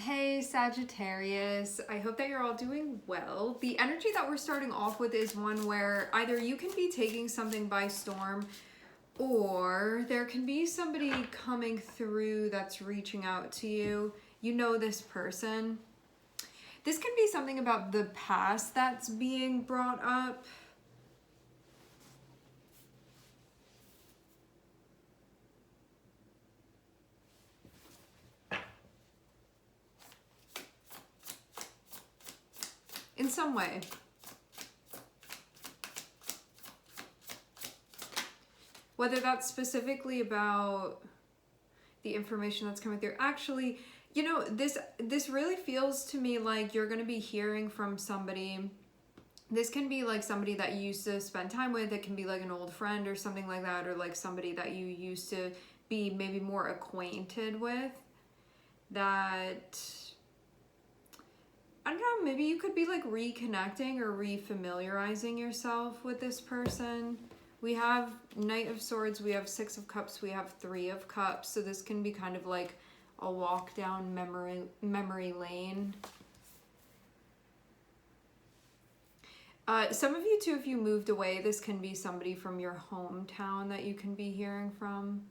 Hey Sagittarius, I hope that you're all doing well. The energy that we're starting off with is one where either you can be taking something by storm or there can be somebody coming through that's reaching out to you. You know this person. This can be something about the past that's being brought up. In some way. Whether that's specifically about the information that's coming through. Actually, you know, this really feels to me like you're going to be hearing from somebody. This can be like somebody that you used to spend time with. It can be like an old friend or something like that, or like somebody that you used to be maybe more acquainted with. That, I don't know, maybe you could be like reconnecting or refamiliarizing yourself with this person. We have Knight of Swords, we have Six of Cups, we have Three of Cups. So this can be kind of like a walk down memory lane. Some of you too, if you moved away, this can be somebody from your hometown that you can be hearing from.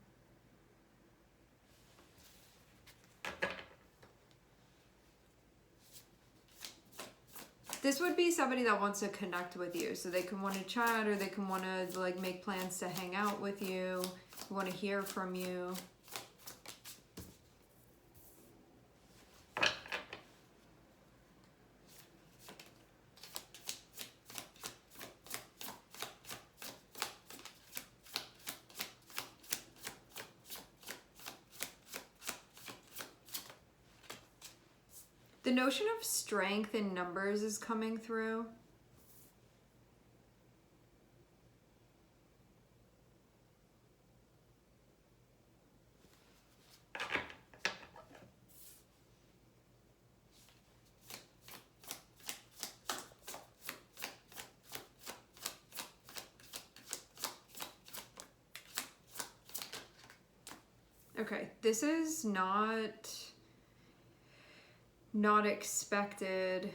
This would be somebody that wants to connect with you. So they can want to chat, or they can want to like make plans to hang out with you, want to hear from you. The notion of strength in numbers is coming through. Okay, this is not expected.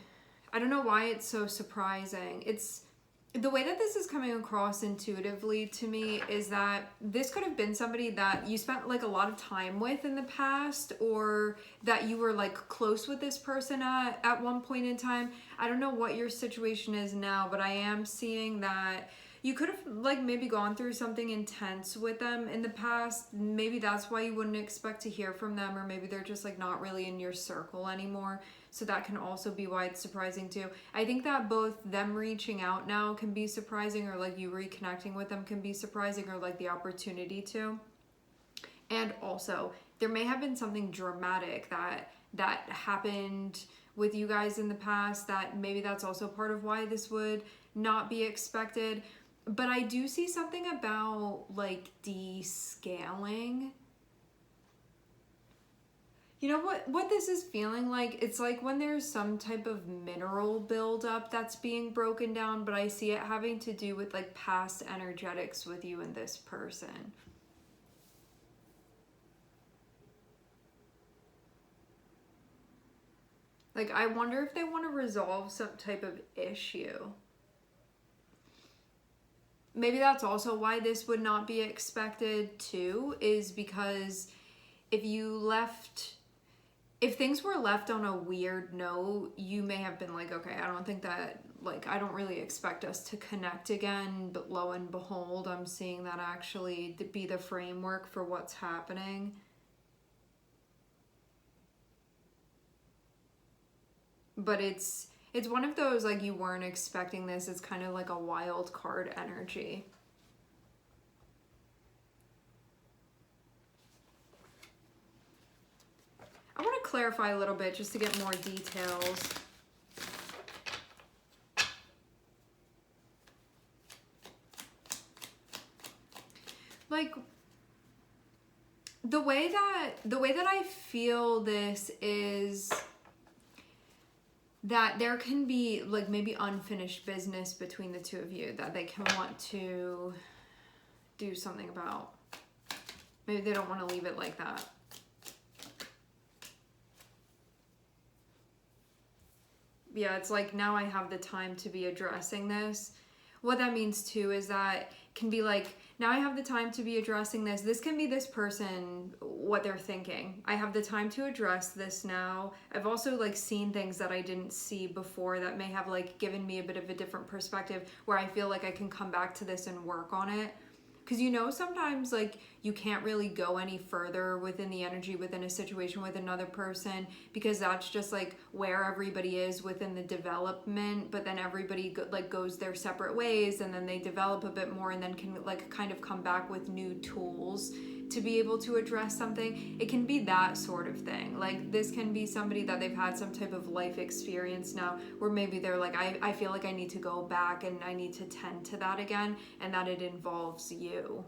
I don't know why it's so surprising. It's the way that this is coming across intuitively to me is that this could have been somebody that you spent like a lot of time with in the past, or that you were like close with this person at one point in time. I don't know what your situation is now, but I am seeing that you could have like maybe gone through something intense with them in the past. Maybe that's why you wouldn't expect to hear from them, or maybe they're just like not really in your circle anymore. So that can also be why it's surprising too. I think that both them reaching out now can be surprising, or like you reconnecting with them can be surprising, or like the opportunity to. And also, there may have been something dramatic that happened with you guys in the past, that maybe that's also part of why this would not be expected. But I do see something about like descaling. You know what this is feeling like? It's like when there's some type of mineral buildup that's being broken down, but I see it having to do with like past energetics with you and this person. Like, I wonder if they want to resolve some type of issue. Maybe that's also why this would not be expected too, is because if things were left on a weird note, you may have been like, okay, I don't think that, like, I don't really expect us to connect again, but lo and behold, I'm seeing that actually be the framework for what's happening. But it's one of those, like, you weren't expecting this. It's kind of like a wild card energy. I want to clarify a little bit just to get more details. Like, the way that I feel this is that there can be like maybe unfinished business between the two of you that they can want to do something about. Maybe they don't want to leave it like that. Yeah, it's like now I have the time to be addressing this. What that means too is that can be like, now I have the time to be addressing this. This can be this person, what they're thinking. I have the time to address this now. I've also like seen things that I didn't see before that may have like given me a bit of a different perspective where I feel like I can come back to this and work on it. Because you know, sometimes like you can't really go any further within the energy within a situation with another person because that's just like where everybody is within the development. But then everybody like goes their separate ways, and then they develop a bit more, and then can like kind of come back with new tools to be able to address something. It can be that sort of thing. Like this can be somebody that they've had some type of life experience now where maybe they're like, I feel like I need to go back and I need to tend to that again, and that it involves you.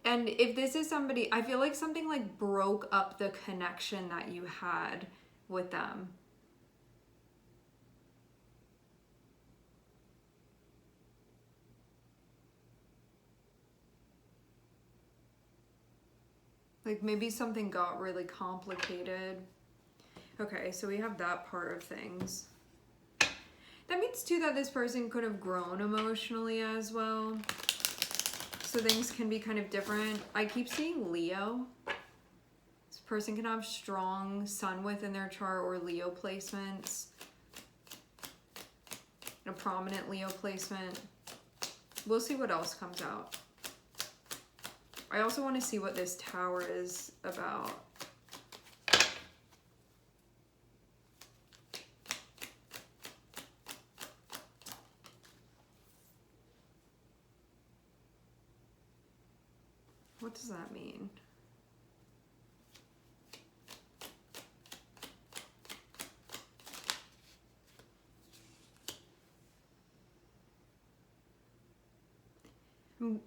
And if this is somebody, I feel like something like broke up the connection that you had with them. Like maybe something got really complicated. Okay, so we have that part of things. That means too that this person could have grown emotionally as well. So things can be kind of different. I keep seeing Leo. This person can have strong sun within their chart or Leo placements. A prominent Leo placement. We'll see what else comes out. I also want to see what this tower is about. What does that mean?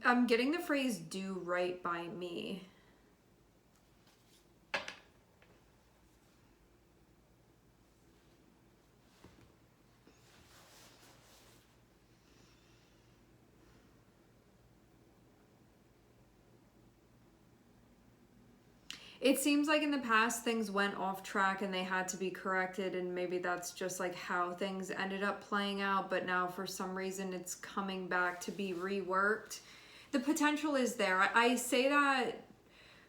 I'm getting the phrase do right by me. It seems like in the past things went off track and they had to be corrected, and maybe that's just like how things ended up playing out, but now for some reason it's coming back to be reworked. The potential is there. I say that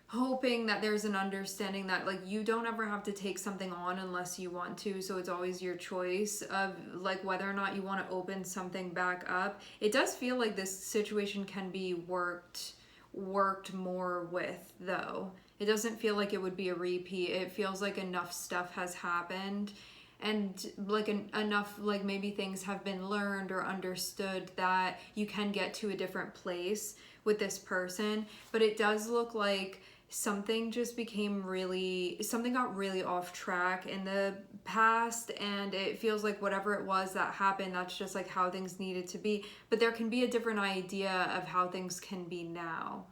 hoping that there's an understanding that like you don't ever have to take something on unless you want to, so it's always your choice of like whether or not you want to open something back up. It does feel like this situation can be worked more with, though. It doesn't feel like it would be a repeat. It feels like enough stuff has happened, and like enough like maybe things have been learned or understood that you can get to a different place with this person. But it does look like something got really off track in the past, and it feels like whatever it was that happened, that's just like how things needed to be. But there can be a different idea of how things can be now.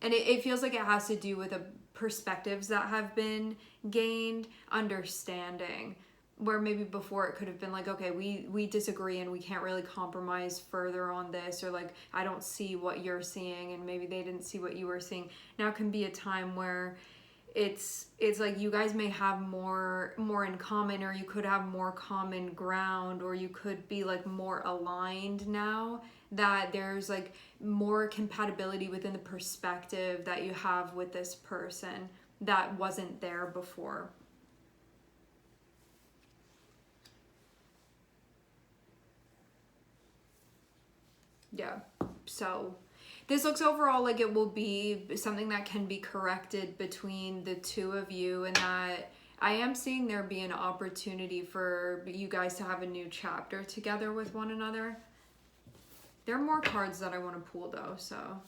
And it feels like it has to do with the perspectives that have been gained, understanding, where maybe before it could have been like, okay, we disagree and we can't really compromise further on this, or like I don't see what you're seeing and maybe they didn't see what you were seeing. Now can be a time where it's like you guys may have more in common, or you could have more common ground, or you could be like more aligned now, that there's like more compatibility within the perspective that you have with this person that wasn't there before. Yeah, so this looks overall like it will be something that can be corrected between the two of you, and that I am seeing there be an opportunity for you guys to have a new chapter together with one another. There are more cards that I want to pull though, so.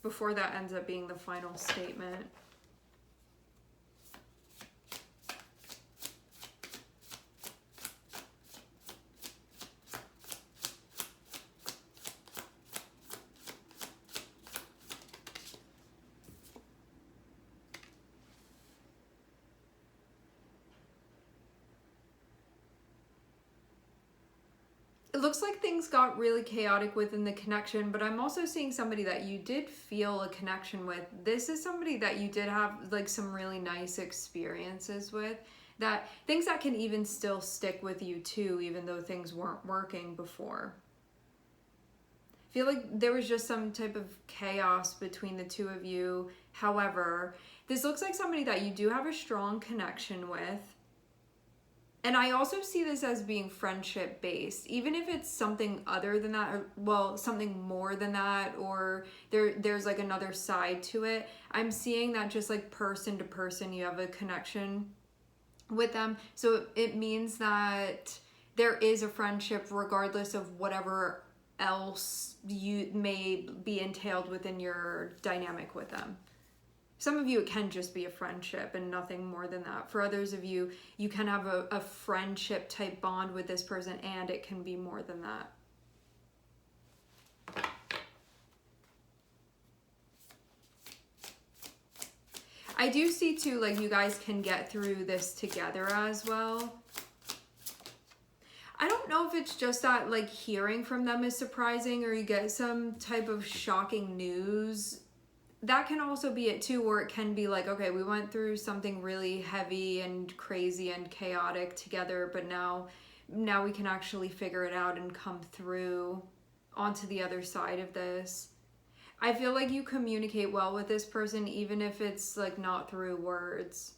Before that ends up being the final statement. looks like things got really chaotic within the connection, but I'm also seeing somebody that you did feel a connection with. This is somebody that you did have like some really nice experiences with, that things that can even still stick with you too, even though things weren't working before. I feel like there was just some type of chaos between the two of you. However, this looks like somebody that you do have a strong connection with. And I also see this as being friendship based, even if it's something other than that, or well, something more than that, or there's like another side to it. I'm seeing that just like person to person, you have a connection with them. So it means that there is a friendship regardless of whatever else you may be entailed within your dynamic with them. Some of you, it can just be a friendship and nothing more than that. For others of you, you can have a friendship type bond with this person and it can be more than that. I do see too, like you guys can get through this together as well. I don't know if it's just that like hearing from them is surprising or you get some type of shocking news. That can also be it too, or it can be like, okay, we went through something really heavy and crazy and chaotic together, but now we can actually figure it out and come through onto the other side of this. I feel like you communicate well with this person, even if it's like not through words.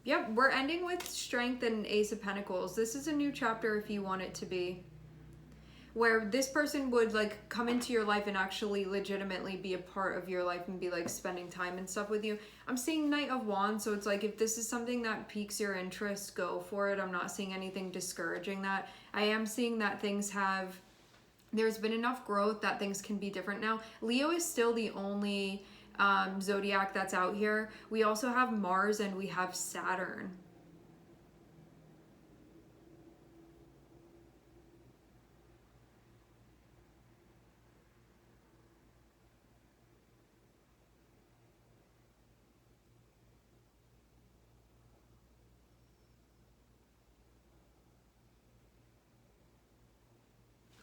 Yep, we're ending with Strength and Ace of Pentacles. This is a new chapter if you want it to be, where this person would like come into your life and actually legitimately be a part of your life and be like spending time and stuff with you. I'm seeing Knight of Wands, so it's like if this is something that piques your interest, go for it. I'm not seeing anything discouraging that. I am seeing that there's been enough growth that things can be different now. Leo is still the only zodiac that's out here. We also have Mars and we have Saturn.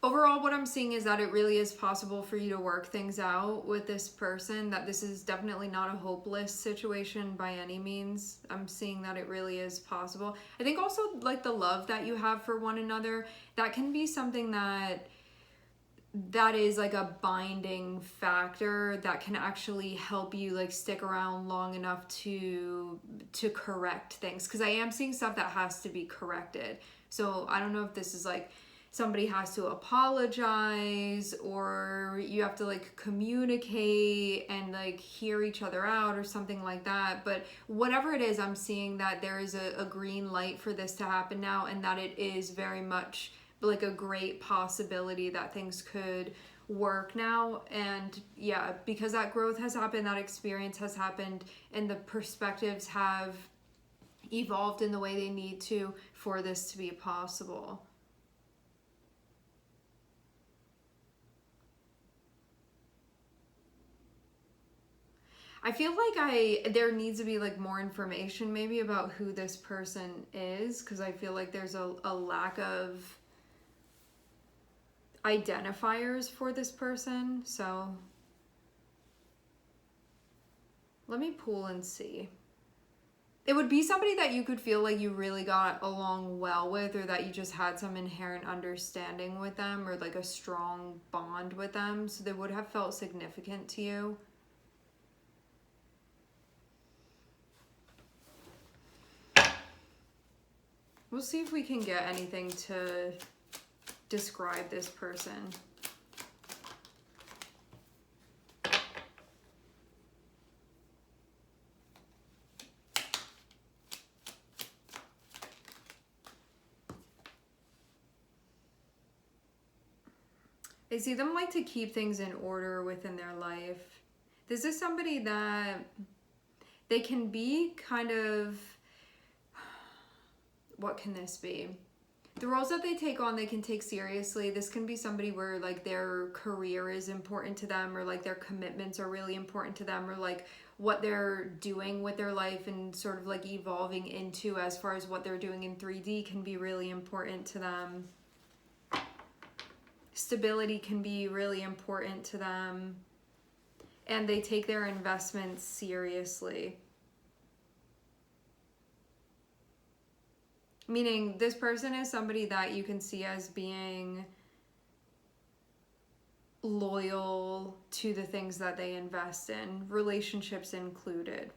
Overall, what I'm seeing is that it really is possible for you to work things out with this person, that this is definitely not a hopeless situation by any means. I'm seeing that it really is possible. I think also like the love that you have for one another, that can be something that is like a binding factor that can actually help you like stick around long enough to correct things. Because I am seeing stuff that has to be corrected. So I don't know if this is like somebody has to apologize or you have to like communicate and like hear each other out or something like that. But whatever it is, I'm seeing that there is a green light for this to happen now, and that it is very much like a great possibility that things could work now. And yeah, because that growth has happened, that experience has happened, and the perspectives have evolved in the way they need to for this to be possible. I feel like there needs to be like more information maybe about who this person is, because I feel like there's a lack of identifiers for this person. So let me pull and see. It would be somebody that you could feel like you really got along well with, or that you just had some inherent understanding with them, or like a strong bond with them. So they would have felt significant to you. We'll see if we can get anything to describe this person. I see them like to keep things in order within their life. This is somebody that they can be kind of, what can this be? The roles that they take on, they can take seriously. This can be somebody where like their career is important to them, or like their commitments are really important to them, or like what they're doing with their life and sort of like evolving into as far as what they're doing in 3D can be really important to them. Stability can be really important to them. And they take their investments seriously. Meaning this person is somebody that you can see as being loyal to the things that they invest in, relationships included.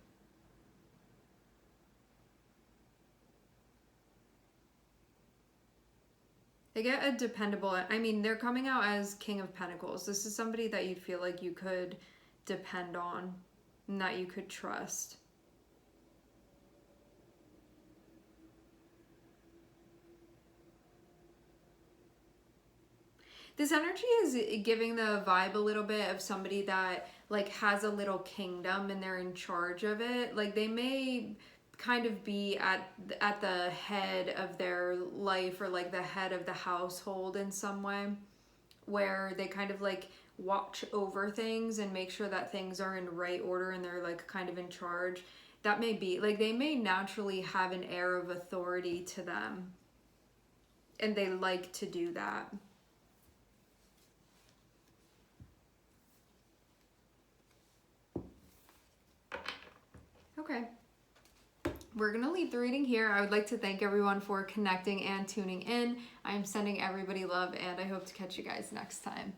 They get a dependable, I mean, they're coming out as King of Pentacles. This is somebody that you'd feel like you could depend on and that you could trust. This energy is giving the vibe a little bit of somebody that like has a little kingdom and they're in charge of it. Like they may kind of be at the head of their life, or like the head of the household in some way, where they kind of like watch over things and make sure that things are in right order and they're like kind of in charge. That may be like they may naturally have an air of authority to them, and they like to do that. Okay. We're going to leave the reading here. I would like to thank everyone for connecting and tuning in. I'm sending everybody love, and I hope to catch you guys next time.